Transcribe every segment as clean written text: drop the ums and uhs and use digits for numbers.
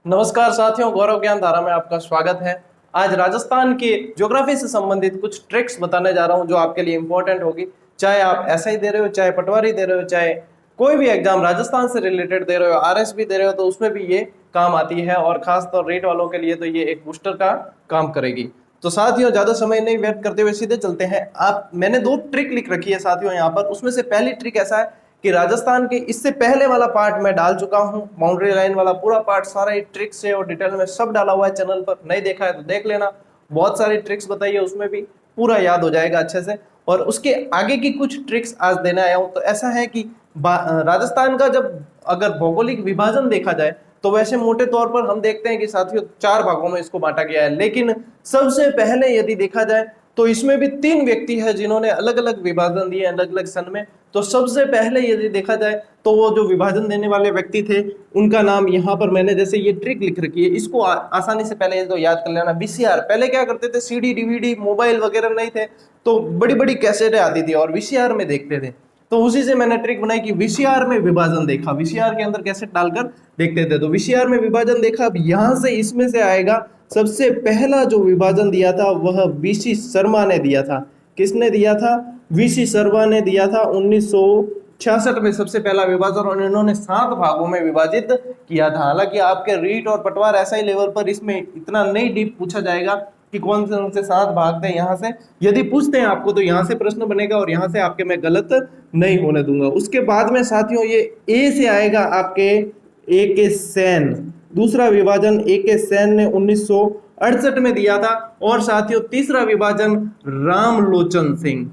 नमस्कार साथियों, गौरव ज्ञान धारा में आपका स्वागत है। आज राजस्थान के ज्योग्राफी से संबंधित कुछ ट्रिक्स बताने जा रहा हूं जो आपके लिए इंपॉर्टेंट होगी। चाहे आप एसआई दे रहे हो, चाहे पटवारी दे रहे हो, चाहे कोई भी एग्जाम राजस्थान से रिलेटेड दे रहे हो, आरएसबी दे रहे हो, तो उसमें भी ये काम आती है। और खासतौर रेट वालों के लिए तो ये एक बूस्टर का काम करेगी। तो साथियों, ज्यादा समय नहीं व्यर्थ करते हुए सीधे चलते हैं। मैंने दो ट्रिक लिख रखी है साथियों यहाँ पर। उसमें से पहली ट्रिक ऐसा है कि राजस्थान के इससे पहले वाला पार्ट मैं डाल चुका हूं, बाउंड्री लाइन वाला पूरा पार्ट सारा ही ट्रिक्स से और डिटेल में सब डाला हुआ है चैनल पर। नहीं देखा है तो देख लेना, बहुत सारी ट्रिक्स बताई है उसमें भी, पूरा याद हो जाएगा अच्छे से। और उसके आगे की कुछ ट्रिक्स आज देने आया हूं। तो ऐसा है कि राजस्थान का जब अगर भौगोलिक विभाजन देखा जाए तो वैसे मोटे तौर पर हम देखते हैं कि साथियों 4 भागों में इसको बांटा गया है। लेकिन सबसे पहले यदि देखा जाए तो इसमें भी 3 व्यक्ति है जिन्होंने अलग अलग विभाजन दिए अलग अलग सन में। तो सबसे पहले यदि देखा जाए तो वो जो विभाजन देने वाले व्यक्ति थे उनका नाम यहाँ पर मैंने जैसे ये ट्रिक लिख रखी है, इसको आसानी से पहले तो याद कर लेना। वीसीआर, पहले क्या करते थे, सीडी डीवीडी मोबाइल वगैरह नहीं थे तो बड़ी बड़ी कैसेटें आती थी और वीसीआर में देखते थे। तो उसी से मैंने ट्रिक बनाई कि वीसीआर में विभाजन देखा, वीसीआर के अंदर कैसेट डालकर देखते थे। तो वीसीआर में विभाजन देखा। अब यहाँ से इसमें से आएगा सबसे पहला जो विभाजन दिया था वह वीसी शर्मा ने दिया था। किसने दिया था? वीसी शर्मा ने दिया था 1966 में सबसे पहला विभाजन, और इन्होंने 7 भागों में विभाजित किया था। हालांकि आपके रीट और पटवार एसआई लेवल पर इसमें इतना नहीं डीप पूछा जाएगा कि कौन से उनसे 7 भाग थे। यहाँ से यदि पूछते हैं आपको तो यहाँ से प्रश्न बनेगा और यहाँ से आपके मैं गलत नहीं होने दूंगा। उसके बाद में साथियों ये ए से आएगा आपके ए के सेन। दूसरा विभाजन ए के सेन ने 1968 में दिया था। और साथियों तीसरा विभाजन रामलोचन सिंह,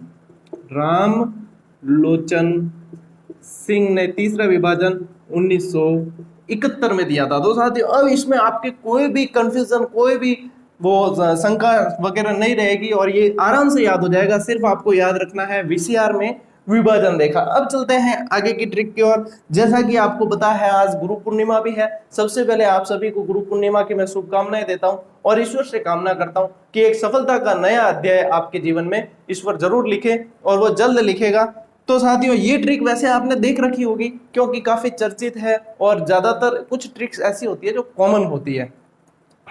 रामलोचन सिंह ने तीसरा विभाजन 1971 में दिया था। तो साथियों अब इसमें आपके कोई भी कंफ्यूजन, कोई भी वो शंका वगैरह नहीं रहेगी और ये आराम से याद हो जाएगा। सिर्फ आपको याद रखना है वीसीआर में विभाजन देखा। अब चलते हैं आगे की ट्रिक की ओर। जैसा कि आपको पता है आज गुरु पूर्णिमा भी है। सबसे पहले आप सभी को गुरु पूर्णिमा की मैं शुभकामनाएं देता हूं और ईश्वर से कामना करता हूं कि एक सफलता का नया अध्याय आपके जीवन में ईश्वर जरूर लिखे और वो जल्द लिखेगा। तो साथियों ये ट्रिक वैसे आपने देख रखी होगी क्योंकि काफी चर्चित है और ज्यादातर कुछ ट्रिक्स ऐसी होती है जो कॉमन होती है।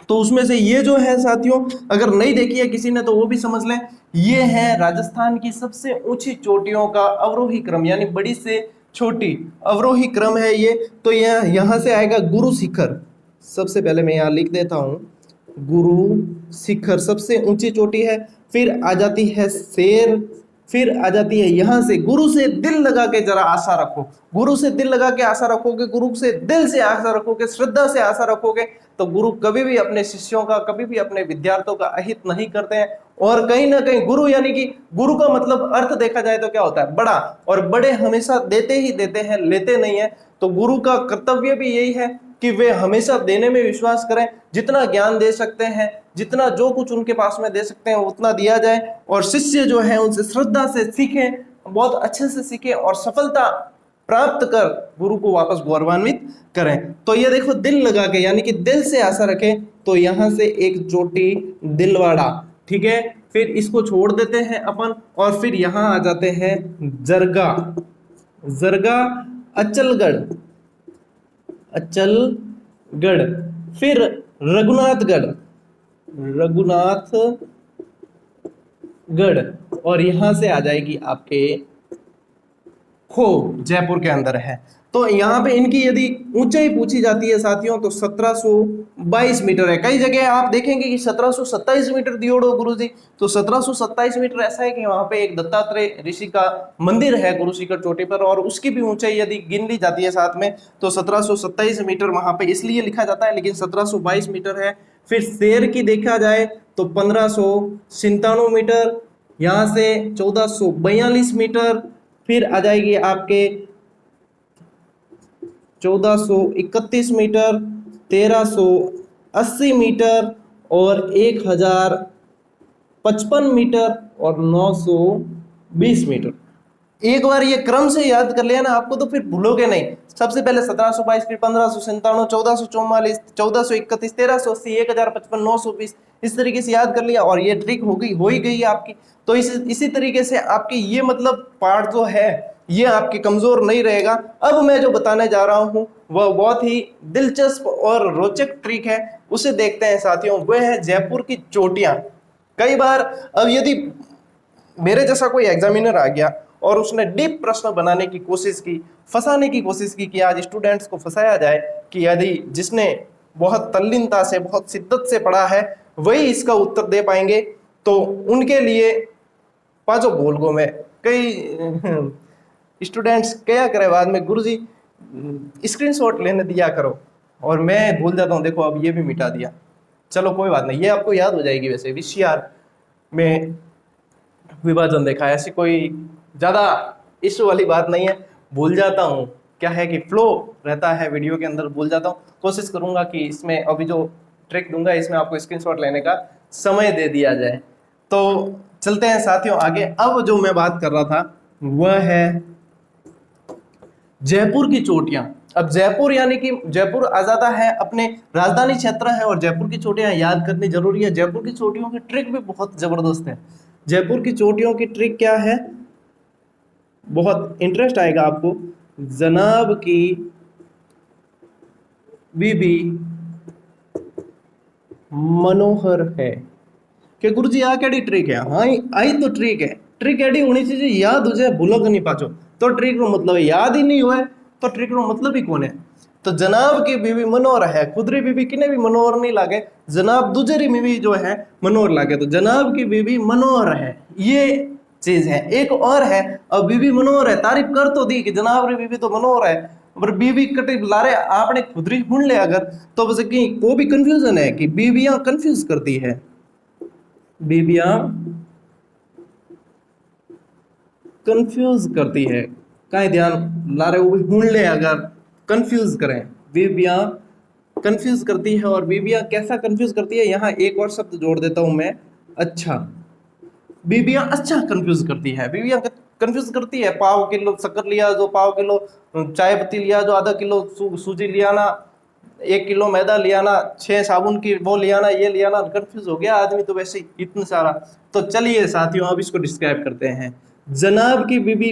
तो उसमें से ये जो है साथियों, अगर नहीं देखी है किसी ने तो वो भी समझ लें। ये है राजस्थान की सबसे ऊंची चोटियों का अवरोही क्रम, यानी बड़ी से छोटी अवरोही क्रम है ये। तो यहाँ से आएगा गुरु शिखर। सबसे पहले मैं यहाँ लिख देता हूँ, गुरु शिखर सबसे ऊंची चोटी है। फिर आ जाती है शेर, फिर आ जाती है यहाँ से गुरु से दिल लगा के जरा आशा रखो। गुरु से दिल लगा के आशा रखोगे, गुरु से दिल से आशा रखोगे, श्रद्धा से आशा रखोगे तो गुरु कभी भी अपने शिष्यों का, कभी भी अपने विद्यार्थियों का अहित नहीं करते हैं। और कहीं ना कहीं गुरु यानी कि गुरु का मतलब अर्थ देखा जाए तो क्या होता है? बड़ा। और बड़े हमेशा देते ही देते हैं, लेते नहीं है। तो गुरु का कर्तव्य भी यही है कि वे हमेशा देने में विश्वास करें। जितना ज्ञान दे सकते हैं, जितना जो कुछ उनके पास में दे सकते हैं उतना दिया जाए। और शिष्य जो है उनसे श्रद्धा से सीखें, बहुत अच्छे से सीखें और सफलता प्राप्त कर गुरु को वापस गौरवान्वित करें। तो ये देखो, दिल लगा के यानी कि दिल से आशा रखें। तो यहां से एक चोटी दिलवाड़ा, ठीक है। फिर इसको छोड़ देते हैं अपन और फिर यहां आ जाते हैं जरगा, जरगा अचलगढ़, अचलगढ़। फिर रघुनाथगढ़, रघुनाथगढ़। और यहां से आ जाएगी आपके खो, जयपुर के अंदर है। तो यहाँ पे इनकी यदि ऊंचाई पूछी जाती है साथियों तो 1722 मीटर है। कई जगह आप देखेंगे कि 1727 मीटर दियोड़ो गुरु जी। तो 1727 मीटर ऐसा है कि वहां पे एक दत्तात्रेय ऋषि का मंदिर है गुरु शिखर चोटी पर, और उसकी भी ऊंचाई यदि गिन ली जाती है साथ में तो 1727 मीटर वहां पे इसलिए लिखा जाता है, लेकिन 1722 मीटर है। फिर शेर की देखा जाए तो 1597 मीटर, यहाँ से 1442 मीटर। फिर आ जाएगी आपके 1431 मीटर, 1380 मीटर और 1055 मीटर और 920 मीटर। एक बार ये क्रम से याद कर लिया ना आपको तो फिर भूलोगे नहीं। सबसे पहले 1722, फिर 1597, 1444, 1431, 1380, 1055, 920, इस तरीके से याद कर लिया और ये ट्रिक हो ही गई आपकी। तो इसी तरीके से आपके ये मतलब पार्ट जो है ये आपके कमजोर नहीं रहेगा। अब मैं जो बताने जा रहा हूं वह बहुत ही दिलचस्प और रोचक ट्रिक है, उसे देखते हैं साथियों। वह है जयपुर की चोटियां। कई बार अब यदि मेरे जैसा कोई एग्जामिनर आ गया और उसने डीप प्रश्न बनाने की कोशिश की, फंसाने की कोशिश की कि आज स्टूडेंट्स को फंसाया जाए कि यदि जिसने बहुत तल्लीनता से, बहुत शिद्दत से पढ़ा है वही इसका उत्तर दे पाएंगे, तो उनके लिए पांचों बोल गो में कई स्टूडेंट्स क्या करे बाद में, गुरुजी स्क्रीनशॉट लेने दिया करो, और मैं भूल जाता हूँ, देखो अब ये भी मिटा दिया। चलो कोई बात नहीं, ये आपको याद हो जाएगी। वैसे VCR में विभाजन देखा है, ऐसी कोई ज्यादा इश्यू वाली बात नहीं है। भूल जाता हूँ, क्या है कि फ्लो रहता है वीडियो के अंदर, भूल जाता हूँ। कोशिश करूंगा कि इसमें अभी जो ट्रिक दूंगा इसमें आपको स्क्रीनशॉट लेने का समय दे दिया जाए। तो चलते हैं साथियों आगे। अब जो मैं बात कर रहा था वह है जयपुर की चोटियां। अब जयपुर यानी कि जयपुर आ जाता है, अपने राजधानी क्षेत्र है, और जयपुर की चोटियां याद करनी जरूरी है। जयपुर की चोटियों की ट्रिक भी बहुत जबरदस्त है। जयपुर की चोटियों की ट्रिक क्या है, बहुत इंटरेस्ट आएगा आपको। जनाब की बीबी मनोहर है कि गुरुजी आ केड़ी ट्रिक है। हाँ आई तो ट्रिक है, ट्रिक एडी होनी चाहिए याद हो जाए, भूलो नहीं पाचो। तो ट्रिक नो मतलब याद ही नहीं हुआ तो ट्रिक नो मतलब ही कौन है। तो जनाब की बीवी मनोहर है, खुदरी बीबी किने भी मनोहर नहीं लागे, जनाब दूसरी बीवी जो है मनोहर लागे, तो जनाब की बीवी मनोहर है, ये चीज है। एक और है, अब बीबी मनोहर है, तारीफ कर तो दी कि जनाब री बीबी तो मनोहर है, पर बीवी कटी लारे आपने खुदरी ढूंढ ले अगर, तो बस की वो भी कंफ्यूजन है कि बीवियां कंफ्यूज करती है, बीवियां कंफ्यूज करती है। का ध्यान ला रहे, वो भी ढूंढ ले अगर कंफ्यूज करें, बीवियां कंफ्यूज करती है। और बीवियां कैसा कंफ्यूज करती है, यहाँ एक और शब्द जोड़ देता हूं मैं, अच्छा। बीवियां अच्छा कंफ्यूज करती है, बीवियां कंफ्यूज करती है। पाव किलो शक्कर लिया जो पाव किलो, चाय पत्ती लिया जो आधा किलो, सूजी लिया ना 1 किलो, मैदा लिया ना 6 साबुन की वो लिया ना, ये लिया ना, कंफ्यूज हो गया आदमी तो वैसे ही इतना सारा। तो चलिए साथियों अब इसको डिस्क्राइब करते हैं। जनाब की बीबी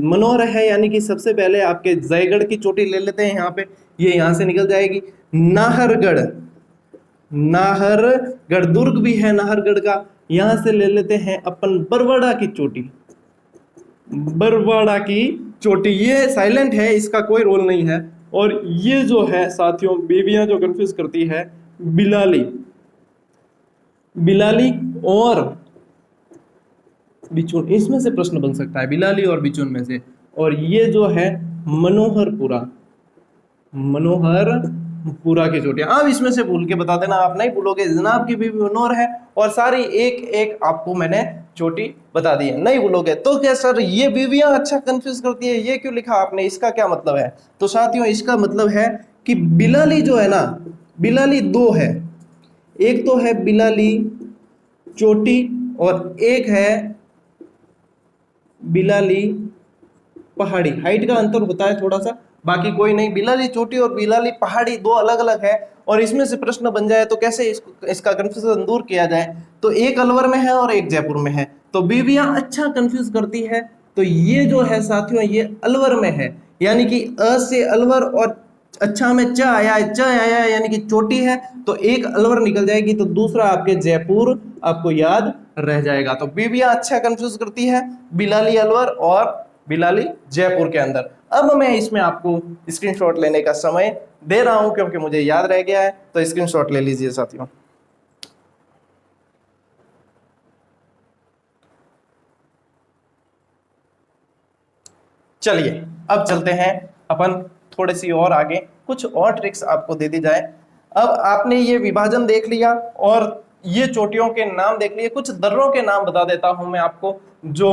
मनोहर है, यानी कि सबसे पहले आपके जयगढ़ की चोटी ले लेते हैं यहाँ पे, ये यहाँ से निकल जाएगी। नाहरगढ़, नाहरगढ़ दुर्ग भी है नाहरगढ़ का, यहां से ले लेते हैं अपन बरवाड़ा की चोटी, बरवाड़ा की चोटी, ये साइलेंट है, इसका कोई रोल नहीं है। और ये जो है साथियों बीवियां जो कंफ्यूज करती है, बिलाली, बिलाली और बिचून, इसमें से प्रश्न बन सकता है बिलाली और बिचून में से। और ये जो है मनोहरपुरा, मनोहरपुरा की चोटियां। अब इसमें से भूल के बता देना, आप नहीं भूलोगे, जनाब की बीवी मनोहर है और सारी एक एक आपको मैंने चोटी बता दी है, नहीं भूलोगे। तो क्या सर ये बीवियां अच्छा कंफ्यूज करती है, ये क्यों लिखा आपने, इसका क्या मतलब है। तो साथियों इसका मतलब है कि बिलाली जो है ना, बिलाली दो है, एक तो है बिलाली चोटी और एक है बिलाली पहाड़ी। हाइट का अंतर होता है थोड़ा सा, बाकी कोई नहीं। बिलाली चोटी और बिलाली पहाड़ी दो अलग अलग है। और इसमें से प्रश्न बन जाए तो कैसे इसका कंफ्यूजन दूर किया जाए, तो एक अलवर में है और एक जयपुर में है, तो बीवियां अच्छा कंफ्यूज करती है। तो ये जो है साथियों ये अलवर में है, यानी कि अ से अलवर और अच्छा में च आया है, च आया है यानी कि चोटी है, तो एक अलवर निकल जाएगी, तो दूसरा आपके जयपुर आपको याद रह जाएगा। तो बीवियां अच्छा कंफ्यूज करती है, बिलाली अलवर और बिलाली जयपुर के अंदर। अब मैं इसमें आपको स्क्रीनशॉट लेने का समय दे रहा हूं क्योंकि मुझे याद रह गया है, तो स्क्रीनशॉट ले लीजिए साथियों। चलिए अब चलते हैं अपन थोड़ी सी और आगे, कुछ और ट्रिक्स आपको दे दी जाए। अब आपने ये विभाजन देख लिया और ये चोटियों के नाम देख लिए, कुछ दर्रों के नाम बता देता हूं मैं आपको, जो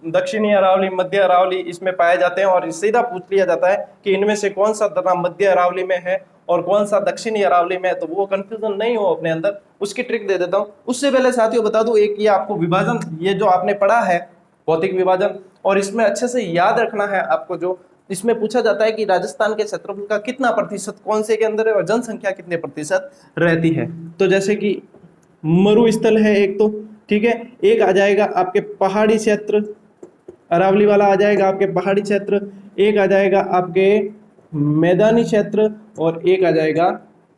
दक्षिणी अरावली, मध्य अरावली इसमें पाए जाते हैं। और सीधा पूछ लिया जाता है कि इनमें से कौन सा दर्रा मध्य अरावली में है और कौन सा दक्षिणी अरावली में है, तो वो कंफ्यूजन नहीं हो अपने अंदर, उसकी ट्रिक दे देता हूं। उससे पहले साथियों बता दूं, एक ये आपको विभाजन, ये जो आपने पढ़ा है भौतिक विभाजन, और इसमें अच्छे से याद रखना है आपको। जो इसमें पूछा जाता है कि राजस्थान के क्षेत्रफल का कितना प्रतिशत कौन से के अंदर है और जनसंख्या कितने प्रतिशत रहती है। तो जैसे कि मरुस्थल है एक, तो ठीक है, एक आ जाएगा आपके पहाड़ी क्षेत्र, अरावली वाला आ जाएगा आपके पहाड़ी क्षेत्र, एक आ जाएगा आपके मैदानी क्षेत्र, और एक आ जाएगा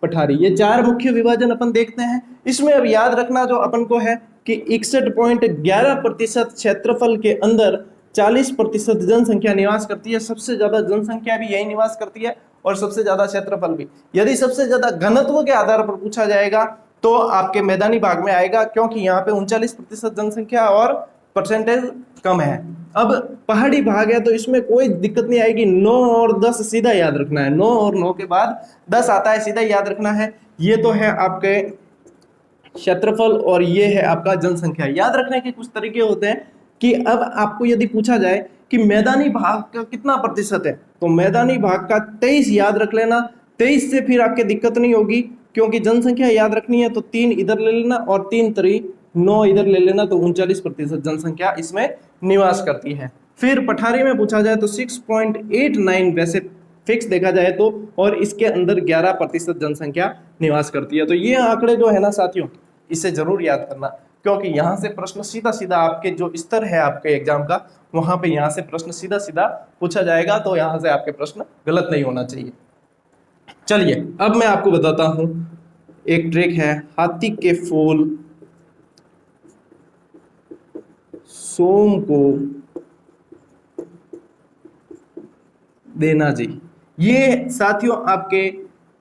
पठारी। ये चार मुख्य विभाजन अपन देखते हैं। इसमें अब याद रखना जो अपन को है कि 61.11% क्षेत्रफल के अंदर 40% जनसंख्या निवास करती है। सबसे ज्यादा जनसंख्या भी यही निवास करती है और सबसे ज्यादा क्षेत्रफल भी। यदि सबसे ज्यादा घनत्व के आधार पर पूछा जाएगा तो आपके मैदानी भाग में आएगा, क्योंकि यहाँ पे 39% जनसंख्या और परसेंटेज कम है। अब पहाड़ी भाग है तो इसमें कोई दिक्कत नहीं आएगी, 9 और 10 सीधा याद रखना है, 9 और 9 के बाद 10 आता है, सीधा याद रखना है। ये तो है आपके क्षेत्रफल और ये है आपका जनसंख्या। याद रखने के कुछ तरीके होते हैं कि अब आपको यदि पूछा जाए कि मैदानी भाग का कितना प्रतिशत है, तो मैदानी भाग का 23 याद रख लेना। 23 से फिर आपके दिक्कत नहीं होगी, क्योंकि जनसंख्या याद रखनी है तो 3 इधर ले लेना और 3 3 9 इधर ले लेना, तो 39% जनसंख्या इसमें निवास करती है। फिर पठारी में पूछा जाए तो 6.89 वैसे फिक्स देखा जाए तो, और इसके अंदर 11% जनसंख्या निवास करती है। तो ये आंकड़े जो है ना साथियों, इसे जरूर याद करना, क्योंकि यहाँ से प्रश्न सीधा सीधा आपके जो स्तर है आपके एग्जाम का, वहां पे यहाँ से प्रश्न सीधा सीधा पूछा जाएगा, तो यहाँ से आपके प्रश्न गलत नहीं होना चाहिए। चलिए अब मैं आपको बताता हूं, एक ट्रिक है, हाथी के फूल सोम को देना जी। ये साथियों आपके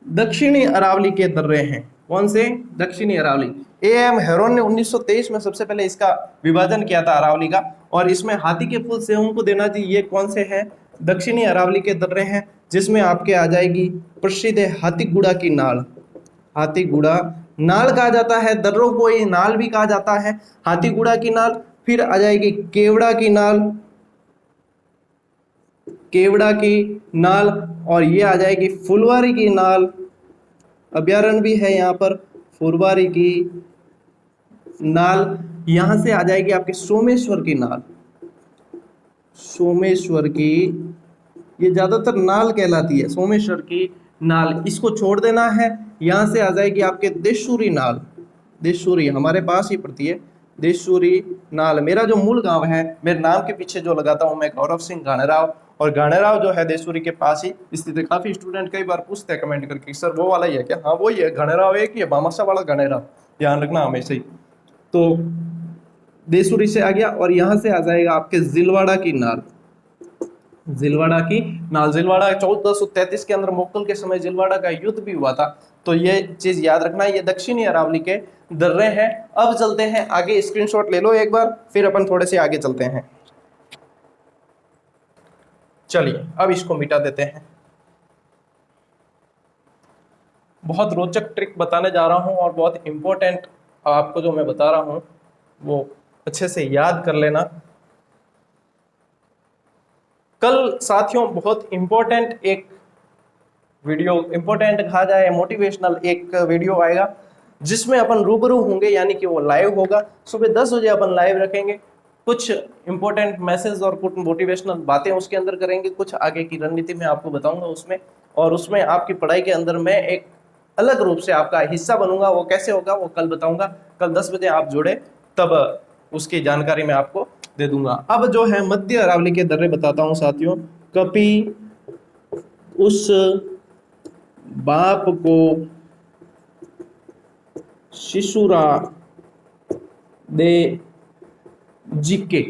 दक्षिणी अरावली के दर्रे हैं। कौन से? दक्षिणी अरावली। एएम हेरोन ने 1923 में सबसे पहले इसका विभाजन किया था अरावली का, और इसमें हाथी के फूल सेवों को देना जी, ये कौन से हैं? दक्षिणी अरावली के दर्रे हैं, जिसमें आपके आ जाएगी प्रसिद्ध है हाथीगुड़ा की नाल। हाथीगुड़ा नाल कहा जाता है, दर्रों को ये नाल भी कहा जाता है, हाथीगुड़ा की नाल। फिर आ जाएगी केवड़ा की नाल, केवड़ा की नाल, और ये आ जाएगी फुलवारी की नाल, अभ्यारण्य भी है यहाँ पर, फुलवारी की नाल। यहां से आ जाएगी आपके सोमेश्वर की नाल, सोमेश्वर की, ये ज्यादातर नाल कहलाती है, सोमेश्वर की नाल, इसको छोड़ देना है। यहां से आ जाएगी आपके देशूरी नाल, देशूरी हमारे पास ही पड़ती है, देशूरी नाल। मेरा जो मूल गांव है, मेरे नाम के पीछे जो लगाता हूं मैं, गौरव सिंह गाणेराव, और गाणेराव जो है देशूरी के पास ही स्थित है। काफी स्टूडेंट कई बार पूछते हैं कमेंट करके, सर वो वाला ही है क्या? हाँ वही है, गाणेराव एक ही है, बामासा वाला गाणेराव, ध्यान रखना हमेशा ही। तो देशूरी से आ गया, और यहां से आ जाएगा आपके जिलवाड़ा की नाल, जिलवाड़ा की नाल। जिलवाड़ा 1433 के अंदर मोक्कल के समय जिलवाड़ा का युद्ध भी हुआ था, तो ये चीज याद रखना। ये दक्षिणी अरावली के दर्रे हैं। अब चलते हैं आगे, स्क्रीनशॉट ले लो एक बार, फिर अपन थोड़े से आगे चलते हैं। चलिए अब इसको मिटा देते हैं। बहुत रोचक ट्रिक बताने जा रहा हूं और बहुत इंपॉर्टेंट आपको जो मैं बता रहा हूं वो अच्छे से याद कर लेना। कल साथियों बहुत इंपॉर्टेंट एक वीडियो, इंपॉर्टेंट कहा जाए मोटिवेशनल एक वीडियो आएगा, जिसमें अपन रूबरू होंगे, यानी कि वो लाइव होगा। सुबह 10 बजे अपन लाइव रखेंगे, कुछ इंपॉर्टेंट मैसेज और कुछ मोटिवेशनल बातें उसके अंदर करेंगे, कुछ आगे की रणनीति में आपको बताऊंगा उसमें, और उसमें आपकी पढ़ाई के अंदर मैं एक अलग रूप से आपका हिस्सा बनूंगा। वो कैसे होगा वो कल बताऊंगा। कल 10 बजे आप जुड़े तब उसकी जानकारी मैं आपको दे दूंगा। अब जो है मध्य अरावली के दर्रे बताता हूं साथियों। कपि उस बाप को शिशुरा दे जिके,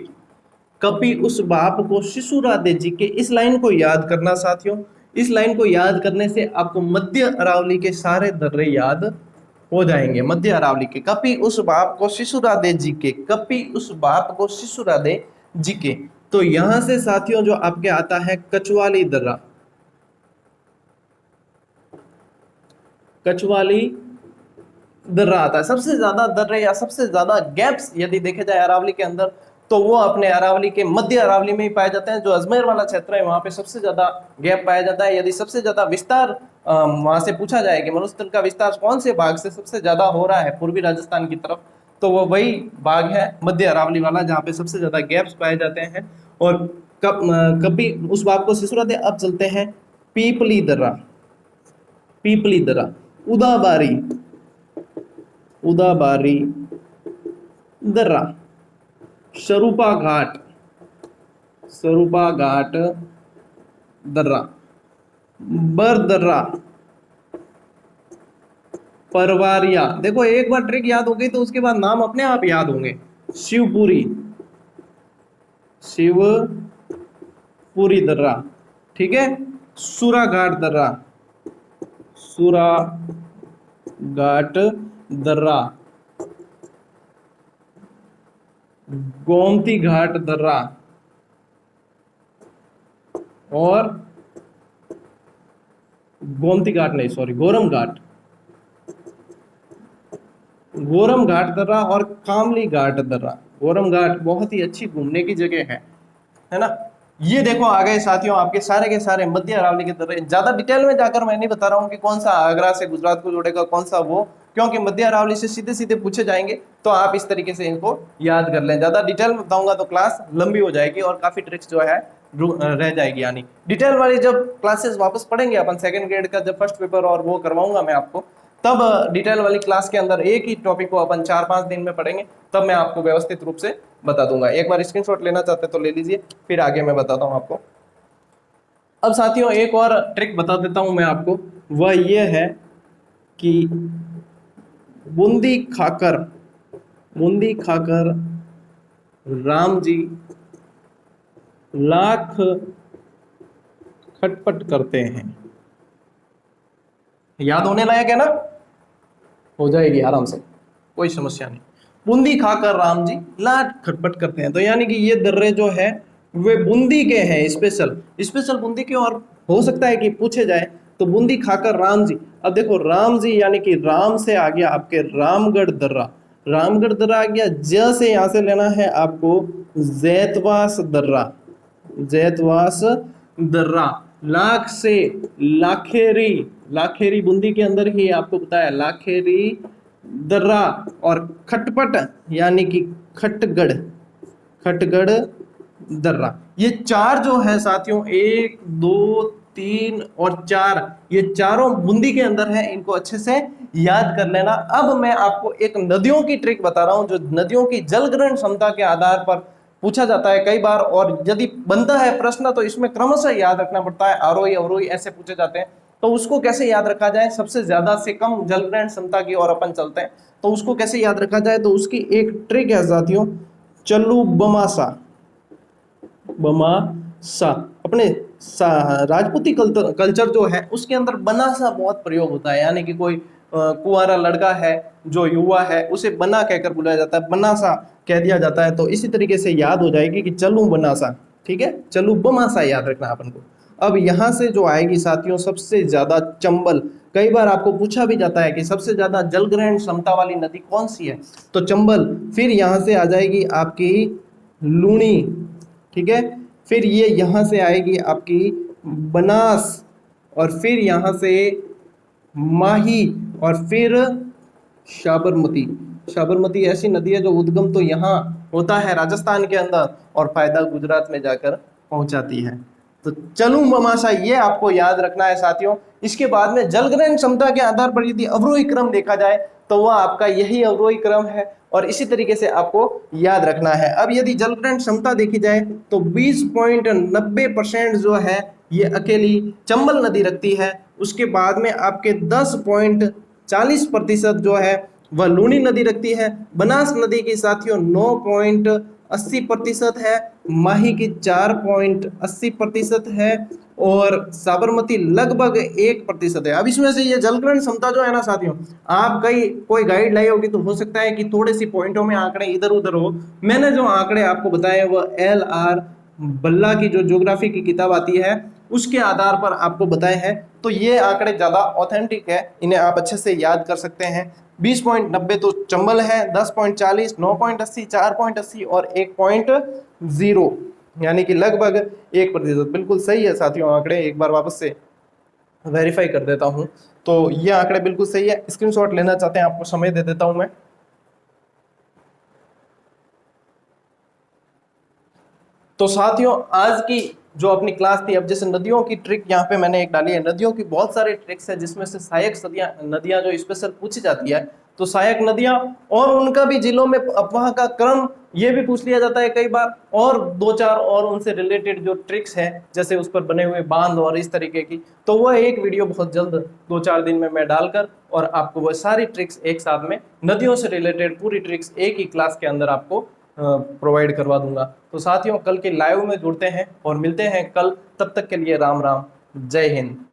कपि उस बाप को शिशुरा दे जिके, इस लाइन को याद करना साथियों। इस लाइन को याद करने से आपको मध्य अरावली के सारे दर्रे याद हो जाएंगे। मध्य अरावली के कपि उस बाप को शिशुरा दे जिके, कपि उस बाप को शिशुरा दे जिके। तो यहां से साथियों जो आपके आता है कचवाली दर्रा, कचवाली दर्रा आता है। सबसे ज्यादा दर्रे या सबसे ज्यादा गैप्स यदि देखे जाए अरावली के अंदर, तो वो अपने अरावली के मध्य अरावली में ही पाए जाते हैं। जो अजमेर वाला क्षेत्र है वहां पे सबसे ज्यादा गैप पाया जाता है। यदि सबसे ज्यादा विस्तार वहां से पूछा जाए कि मरुस्थल का विस्तार कौन से भाग से सबसे ज्यादा हो रहा है पूर्वी राजस्थान की तरफ, तो वो वही भाग है मध्य अरावली वाला, जहाँ पे सबसे ज्यादा गैप्स पाए जाते हैं। और कभी उस भाग को सिसुरा दे। अब चलते हैं पीपली दर्रा, पीपली दर्रा, उदाबारी, उदाबारी दर्रा, शरूपा घाट, स्वरूपा घाट दर्रा, बरदर्रा, परवारिया। देखो एक बार ट्रिक याद हो गई तो उसके बाद नाम अपने आप याद होंगे। शिवपुरी, शिवपुरी दर्रा, ठीक है। सुराघाट दर्रा, सुराघाट दर्रा, गोमती घाट दर्रा और गोमती घाट नहीं, सॉरी, गोरम घाट, गोरम घाट दर्रा और कामली घाट दर्रा। गोरम घाट बहुत ही अच्छी घूमने की जगह है ना। ये देखो आ गए साथियों आपके सारे के सारे मध्य अरावली के दर्रे। ज्यादा डिटेल में जाकर मैं नहीं बता रहा हूँ कि कौन सा आगरा से गुजरात को जोड़ेगा, कौन सा वो, क्योंकि मध्य अरावली से सीधे सीधे पूछे जाएंगे तो आप इस तरीके से इनको याद कर लें। ज्यादा डिटेल में बताऊंगा तो क्लास लंबी हो जाएगी और काफी ट्रिक्स जो है रह जाएगी। यानी डिटेल वाली जब क्लासेस वापस पढ़ेंगे अपन सेकंड ग्रेड का जब फर्स्ट पेपर और वो करवाऊंगा मैं आपको, तब डिटेल वाली क्लास के अंदर एक ही टॉपिक को अपन 4-5 दिन में पढ़ेंगे, तब मैं आपको व्यवस्थित रूप से बता दूंगा। एक बार स्क्रीनशॉट लेना चाहते तो ले लीजिए, फिर आगे मैं बताता हूं आपको। अब साथियों एक और ट्रिक बता देता हूं मैं आपको, वह यह है कि बूंदी खाकर राम जी लाख खटपट करते हैं। याद होने लायक है ना, हो जाएगी आराम से, कोई समस्या नहीं। बूंदी खाकर राम जी लाख खटपट करते हैं, तो यानी कि ये दर्रे जो है वे बूंदी के हैं, स्पेशल बूंदी के। और हो सकता है कि पूछे जाए तो बूंदी खाकर राम जी। अब देखो राम जी यानी कि राम से आ गया आपके रामगढ़ दर्रा, रामगढ़ दर्रा आ गया। ज से यहां से लेना है आपको जैतवास दर्रा, जैतवास दर्रा। लाख से लाखेरी, लाखेरी बूंदी के अंदर ही आपको बताया, लाखेरी दर्रा। और खटपट यानी कि खटगढ़, खटगढ़ दर्रा। ये चार जो है साथियों, 1 2 3 और 4, ये चारों बूंदी के अंदर है। इनको अच्छे से याद कर लेना। अब मैं आपको एक नदियों की ट्रिक बता रहा हूं, जो नदियों की जल ग्रहण क्षमता के आधार पर पूछा जाता है कई बार, और यदि बनता है प्रश्न तो इसमें क्रमशः याद रखना पड़ता है। आरोही अवरोही ऐसे पूछे जाते हैं, तो उसको कैसे याद रखा जाए। सबसे ज्यादा से कम जल ग्रहण क्षमता की ओर अपन चलते हैं, तो उसको कैसे याद रखा जाए, तो उसकी एक ट्रिक है साथियों, चलू बमासा, बमासा। अपने राजपूती कल्चर जो है उसके अंदर बनासा बहुत प्रयोग होता है। यानी कि कोई कुंवारा लड़का है जो युवा है, उसे बना कहकर बुलाया जाता है, बनासा कह दिया जाता है। तो इसी तरीके से याद हो जाएगी कि चलू बनासा, ठीक है, चलू बमासा याद रखना अपन को। अब यहां से जो आएगी साथियों सबसे ज्यादा चंबल। कई बार आपको पूछा भी जाता है कि सबसे ज्यादा जल ग्रहण क्षमता वाली नदी कौन सी है, तो चंबल। फिर यहां से आ जाएगी आपकी लूणी, ठीक है। फिर ये यहां से आएगी आपकी बनास, और फिर यहां से माही, और फिर साबरमती। साबरमती ऐसी नदी है जो उद्गम तो यहाँ होता है राजस्थान के अंदर और फायदा गुजरात में जाकर पहुंचाती है। तो चलू बमासा ये आपको याद रखना है साथियों। इसके बाद में जलग्रहण क्षमता के आधार पर यदि अवरोही क्रम देखा जाए तो वह आपका यही अवरोही क्रम है, और इसी तरीके से आपको याद रखना है। अब यदि जलग्रहण क्षमता देखी जाए तो 20.90% जो है ये अकेली चंबल नदी रखती है। उसके बाद में आपके 10.40% जो है वह लूणी नदी रखती है। बनास नदी की साथियों 9.80% है, माही की 4.80% है, और साबरमती लगभग 1% है। अब इसमें से ये जलग्रहण क्षमता जो है ना साथियों, आप कोई गाइड लाई होगी तो हो सकता है कि थोड़े सी पॉइंटों में आंकड़े इधर उधर हो। मैंने जो आंकड़े आपको बताए वह LR बल्ला की जो ज्योग्राफी की किताब आती है उसके आधार पर आपको बताए हैं। तो ये आंकड़े ज्यादा ऑथेंटिक है, इन्हें आप अच्छे से याद कर सकते हैं। 20.90 तो चंबल है, 10.40, 9.80, 4.80 और 1.0, यानी कि लगभग 1%। बिल्कुल सही है साथियों आंकड़े। एक बार वापस से वेरीफाई कर देता हूं, तो ये आंकड़े बिल्कुल सही है। स्क्रीनशॉट लेना चाहते हैं आपको समय दे देता हूं मैं। तो साथियों आज की जो अपनी क्लास थी। अब जैसे नदियों की ट्रिक यहाँ पे मैंने एक डाली है, नदियों की बहुत सारे ट्रिक्स है जिसमें से सहायक नदियां जो स्पेशल पूछी जाती है, तो सहायक नदियां और उनका भी जिलों में अफवाह का क्रम ये भी पूछ लिया जाता है कई बार, और दो चार और उनसे रिलेटेड जो ट्रिक्स हैं जैसे उस पर बने हुए बांध और इस तरीके की, तो वह एक वीडियो बहुत जल्द 2-4 दिन में मैं डालकर और आपको वह सारी ट्रिक्स एक साथ में नदियों से रिलेटेड पूरी ट्रिक्स एक ही क्लास के अंदर आपको प्रोवाइड करवा दूंगा। तो साथियों कल के लाइव में जुड़ते हैं और मिलते हैं कल, तब तक के लिए राम राम, जय हिंद।